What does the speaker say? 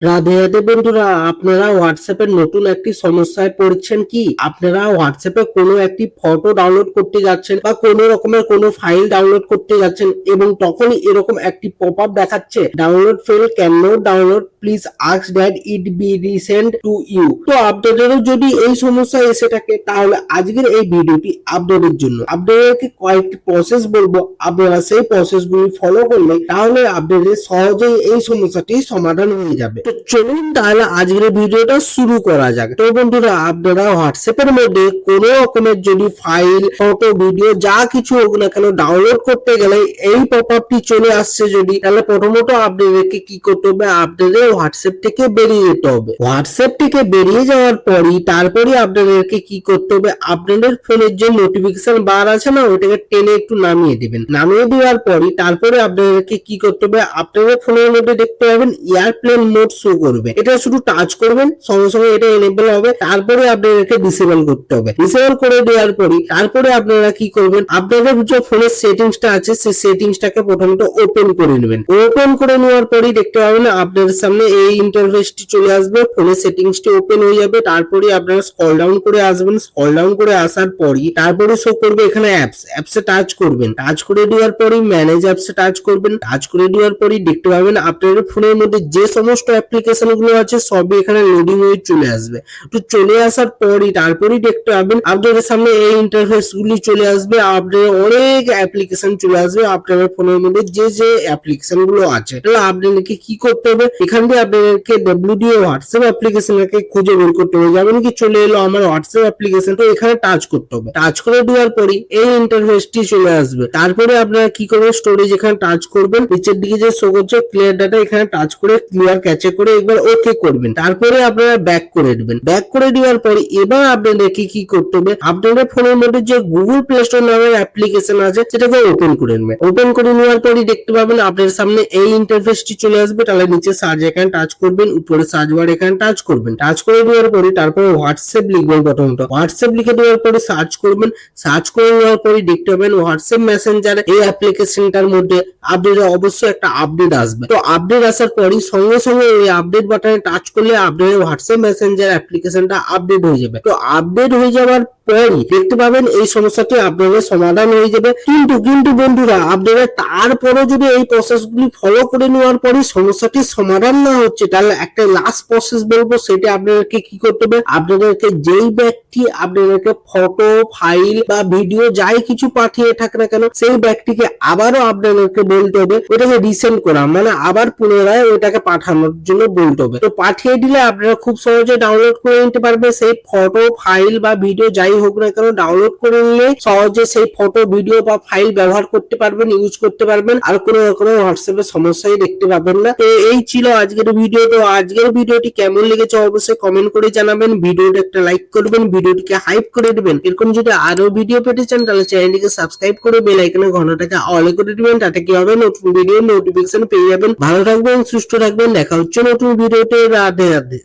রাধে রাধে বন্ধুরা, আপনারা হোয়াটসঅ্যাপের নতুন একটি সমস্যায় পড়ছেন কি? আপনারা হোয়াটসঅ্যাপে কোনো একটি ফটো ডাউনলোড করতে যাচ্ছেন বা কোনো রকমের কোনো ফাইল ডাউনলোড করতে যাচ্ছেন এবং তখনই এরকম একটি পপআপ দেখাচ্ছে, download fail, can not download, please ask that it be recent to you. তো আপনাদেরও যদি এই সমস্যা এসে থাকে তাহলে আজকের এই ভিডিওটি আপনাদের জন্য। আপনাদেরকে কয়েকটি প্রসেস বলবো, আপনারা সেই প্রসেসগুলি ফলো করলে তাহলে আপনাদের সহজেই এই সমস্যাটি সমাধান হয়ে যাবে। তো চলুন তাহলে আজকের ভিডিওটা শুরু করা যাক। তো বন্ধুরা, আপনারা হোয়াটসঅ্যাপের মধ্যে কোনো রকমের যদি ফাইল, ফটো, ভিডিও যা কিছু হোক না কেন ডাউনলোড করতে গেলে এই পপআপটি চলে আসছে যদি, তাহলে প্রথমত আপনাদেরকে কি করতে হবে, আপনাদের হোয়াটসঅ্যাপ থেকে বেরিয়ে যেতে হবে। হোয়াটসঅ্যাপ থেকে বেরিয়ে যাওয়ার পরই তারপরে আপনাদেরকে কি করতে হবে, আপনাদের ফোনের যে নোটিফিকেশন বার আছে না, ওইটাকে টেনে একটু নামিয়ে দিবেন। নামিয়ে দেওয়ার পরই তারপরে আপনাদেরকে কি করতে হবে, আপনাদের ফোনের মধ্যে দেখতে পাবেন এয়ারপ্লেন মোড শো করবে। এটা শুধু টাচ করবেন, সঙ্গে সঙ্গে এটা এনেবল হবে। তারপরে আপনাদেরকে ডিসেবল করতে হবে। ডিসেবল করে দেওয়ার পরই তারপরে আপনারা কি করবেন, আপনাদের যে ফোনের সেটিংসটা আছে সেই সেটিংসটাকে প্রথমত ওপেন করে নেবেন। ওপেন করে নেওয়ার পরই দেখতে পাবেন আপনাদের সামনে এই ইন্টারফেসটি চলে আসবে, ফোনের সেটিংসটি ওপেন হয়ে যাবে। তারপরে আপনারা স্ক্রল ডাউন করে আসবেন। স্ক্রল ডাউন করে আসার পরই তারপরে শো করবে এখানে অ্যাপসে টাচ করবেন। টাচ করে দেওয়ার পরই ম্যানেজ অ্যাপসে টাচ করবেন। টাচ করে দেওয়ার পরই দেখতে পাবেন আপনাদের ফোনের মধ্যে যে সমস্ত অ্যাপ্লিকেশন গুলো আছে সবই এখানে লোডিং হয়ে চলে আসবে। তো চলে আসার পরই তারপরেই দেখতে পাবেন আপনাদের সামনে এই ইন্টারফেস গুলি চলে আসবে। আপনাদের অনেক অ্যাপ্লিকেশন চলে আসবে আপনাদের ফোনের মধ্যে যে অ্যাপ্লিকেশন গুলো আছে। তাহলে আপনাদেরকে কি করতে হবে, এখান থেকে আপনাদেরকে WDO হোয়াটসঅ্যাপ অ্যাপ্লিকেশনকে খুঁজে বের করতে হবে। যেমন কি চলে এলো আমার হোয়াটসঅ্যাপ অ্যাপ্লিকেশন, তো এখানে টাচ করতে হবে। টাচ করে দেওয়ার পরই এই ইন্টারফেসটি চলে আসবে। তারপরে আপনারা কি করবেন, স্টোরেজ এখানে টাচ করবেন। নিচের দিকে যে শো করছে ক্লিয়ার ডাটা, এখানে টাচ করে ক্লিয়ার ক্যাচে করে একবার ওকে করবেন। তারপরে আপনারা ব্যাক করে দেবেন। ব্যাক করে দেওয়ার পরে এবার আপনাদেরকে কি করতে হবে, আপনাদের ফোনের মধ্যে যে গুগল প্লে স্টোর নামের অ্যাপ্লিকেশন আছে সেটাকে ওপেন করে নেবেন। ওপেন করে নেওয়ার পরই দেখতে পাবেন আপনাদের সামনে এই ইন্টারফেসটি চলে আসবে। তাহলে নিচে সার্চ এখানে টাচ করবেন, উপরে সার্চ বার এখানে টাচ করবেন। টাচ করে দেওয়ার পরে তারপরে হোয়াটসঅ্যাপ লিখবেন। প্রথমত হোয়াটসঅ্যাপ লিখে দেওয়ার পরে সার্চ করবেন। সার্চ করে নেওয়ার পরে দেখতে পাবেন হোয়াটসঅ্যাপ মেসেঞ্জার এই অ্যাপ্লিকেশনটার মধ্যে আপনাদের অবশ্যই একটা আপডেট আসবে। তো আপডেট আসার পরই সঙ্গে সঙ্গে এই আপডেট বাটনে টাচ করলে আপনাদের হোয়াটসঅ্যাপ মেসেঞ্জার অ্যাপ্লিকেশনটা আপডেট হয়ে যাবে। তো আপডেট হয়ে যাওয়ার পরই দেখতে পাবেন এই সমস্যাটি আপনাদের সমাধান হয়ে যাবে। কিন্তু বন্ধুরা, আপনারা তারপরে যদি এই প্রসেসগুলি ফলো করে নেওয়ার পরই সমস্যাটির সমাধান না হচ্ছে, তাহলে একটা লাস্ট প্রসেস বলবো, সেটা আপনাদেরকে কি করতে হবে, আপনাদেরকে যেই ব্যক্তি আপনাদেরকে ফটো, ফাইল বা ভিডিও যাই কিছু পাঠিয়ে থাকে না কেন, সেই ব্যক্তিকে আবারও আপনাদেরকে বলতে হবে ওটাকে রিসেন্ড করা, মানে আবার পুনরায় ওটাকে পাঠানোর জন্য বলতে হবে। তো পাঠিয়ে দিলে আপনারা খুব সহজে ডাউনলোড করে নিতে পারবে সেই ফটো, ফাইল বা ভিডিও যাই হোক না কেন। ডাউনলোড করে নিলে সহজে সেই ফটো, ভিডিও বা ফাইল ব্যবহার করতে পারবেন, ইউজ করতে পারবেন, আর কোনো রকমের হোয়াটসঅ্যাপের সমস্যাই দেখতে পাবেন না। তো এই ছিল আজকের ভিডিও। তো আজকের ভিডিওটি কেমন লেগেছে অবশ্যই কমেন্ট করে জানাবেন। ভিডিওটা একটা লাইক করবেন, ভিডিওটিকে হাইপ করে দিবেন। এরকম যদি আরো ভিডিও পেতে চান তাহলে চ্যানেলটিকে সাবস্ক্রাইব করে বেল আইকনের ঘন্টাটাকে অল করে দিবেন। তাতে কি হবে, নতুন ভিডিও নোটিফিকেশন পেয়ে যাবেন। ভালো থাকবেন, সুস্থ থাকবেন, দেখা হচ্ছে নতুন ভিডিওতে। রাধে রাধে।